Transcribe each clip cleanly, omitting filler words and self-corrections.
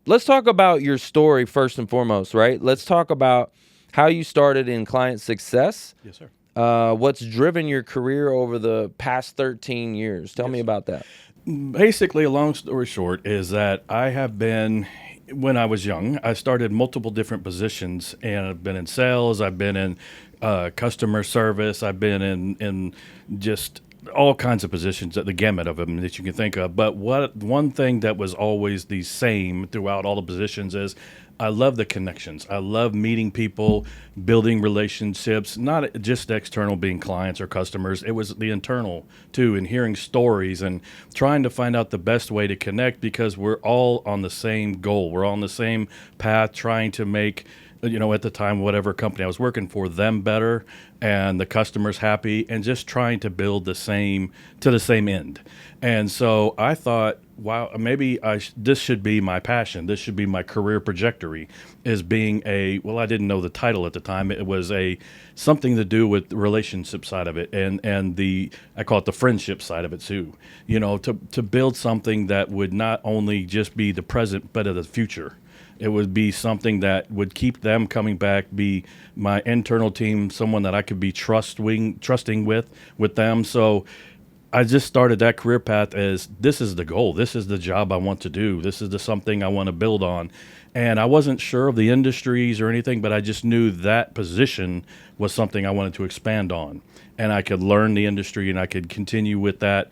let's talk about your story first and foremost, right? Let's talk about how you started in client success. Yes, sir. What's driven your career over the past 13 years? Tell me Yes. about that. Basically, a long story short is that I have been, when I was young, I started multiple different positions, and I've been in sales, I've been in customer service, I've been in just all kinds of positions at the gamut of them that you can think of. But what one thing that was always the same throughout all the positions is I love the connections. I love meeting people, building relationships, not just external being clients or customers. It was the internal too, and hearing stories and trying to find out the best way to connect because we're all on the same goal. We're all on the same path trying to make, at the time, whatever company I was working for, them better and the customers happy, and just trying to build the same end. And so I thought, wow, maybe this should be my passion. This should be my career trajectory, is being I didn't know the title at the time. It was something to do with the relationship side of it, and I call it the friendship side of it too. To build something that would not only just be the present, but of the future. It would be something that would keep them coming back, be my internal team, someone that I could be trusting with them. So I just started that career path as this is the goal. This is the job I want to do. This is something I want to build on. And I wasn't sure of the industries or anything, but I just knew that position was something I wanted to expand on. And I could learn the industry and I could continue with that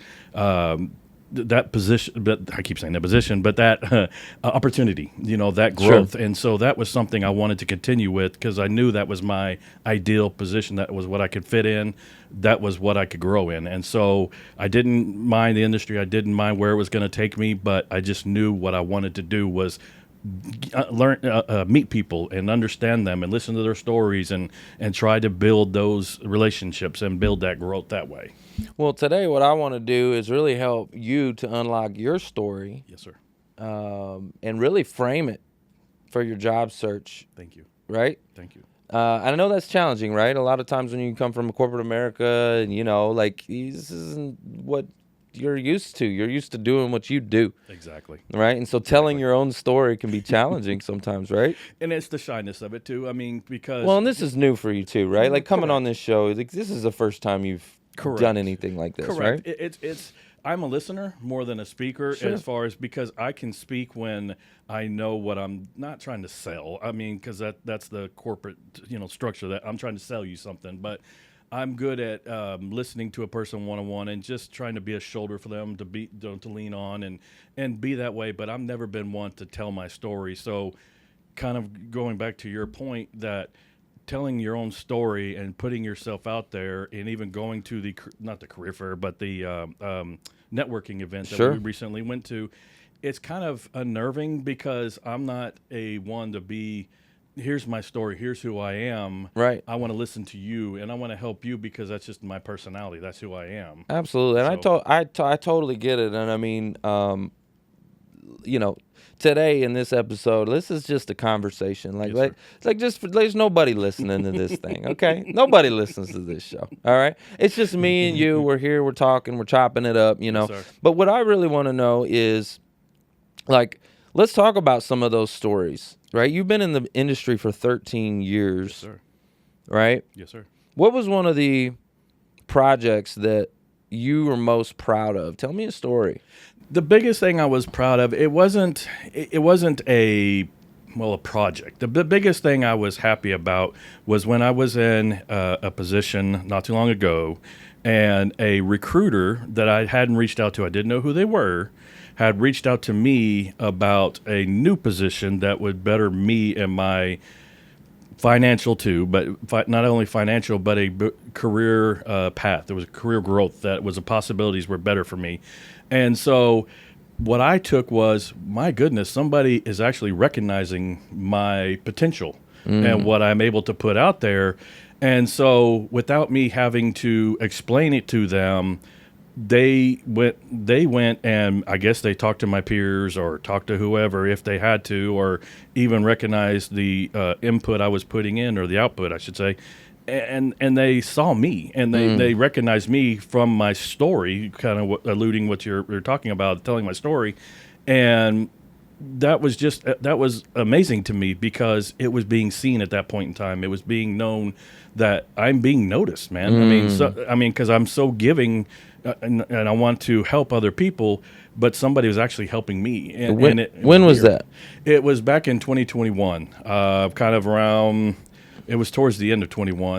position, but I keep saying that position, but that opportunity, that growth. Sure. And so that was something I wanted to continue with because I knew that was my ideal position. That was what I could fit in. That was what I could grow in. And so I didn't mind the industry. I didn't mind where it was going to take me, but I just knew what I wanted to do was meet people and understand them and listen to their stories and try to build those relationships and build that growth that way. Well, today what I want to do is really help you to unlock your story, Yes, sir. and really frame it for your job search, Thank you. right? Thank you. I know that's challenging, right? A lot of times when you come from corporate America and, this isn't what you're used to. You're used to doing what you do, Exactly. right? And so telling your own story can be challenging sometimes, right? And it's the shyness of it too. I mean, because Well, and this is new for you too, right? Like coming on correct. this show, like this is the first time you've Correct. done anything like this, Correct. right? It's I'm a listener more than a speaker Sure. as far as because I can speak when I know what I'm not trying to sell. I mean, because that's the corporate structure that I'm trying to sell you something, but I'm good at listening to a person one on one and just trying to be a shoulder for them to lean on and be that way. But I've never been one to tell my story. So, kind of going back to your point that telling your own story and putting yourself out there and even going to not the career fair but the networking event that Sure. we recently went to, it's kind of unnerving because I'm not a one to be here's my story, here's who I am. Right. I want to listen to you and I want to help you because that's just my personality, that's who I am. Absolutely. And So I totally get it. And I mean, today in this episode, this is just a conversation. Yes, sir. It's like there's nobody listening to this thing, okay? Nobody listens to this show, all right? It's just me and you. We're here, we're talking, we're chopping it up, sir. But what I really want to know is, let's talk about some of those stories, right? You've been in the industry for 13 years, Yes, sir. right? Yes, sir. What was one of the projects that you were most proud of? Tell me a story. The biggest thing I was proud of, it wasn't a project. The biggest thing I was happy about was when I was in a position not too long ago, and a recruiter that I hadn't reached out to, I didn't know who they were, had reached out to me about a new position that would better me and my financial too, but not only financial, but career path. There was career growth that was the possibilities were better for me. And so what I took was, my goodness, somebody is actually recognizing my potential and what I'm able to put out there. And so without me having to explain it to them, they went and I guess they talked to my peers or talked to whoever if they had to, or even recognized the input I was putting in, or the output I should say, and they saw me and they recognized me from my story, kind of alluding what you're talking about, telling my story, and that was amazing to me because it was being seen at that point in time. It was being known that I'm being noticed, man. I mean, because I'm so giving, and I want to help other people, but somebody was actually helping me, and it was When was weird. that? It was back in 2021, kind of around. It was towards the end of 21,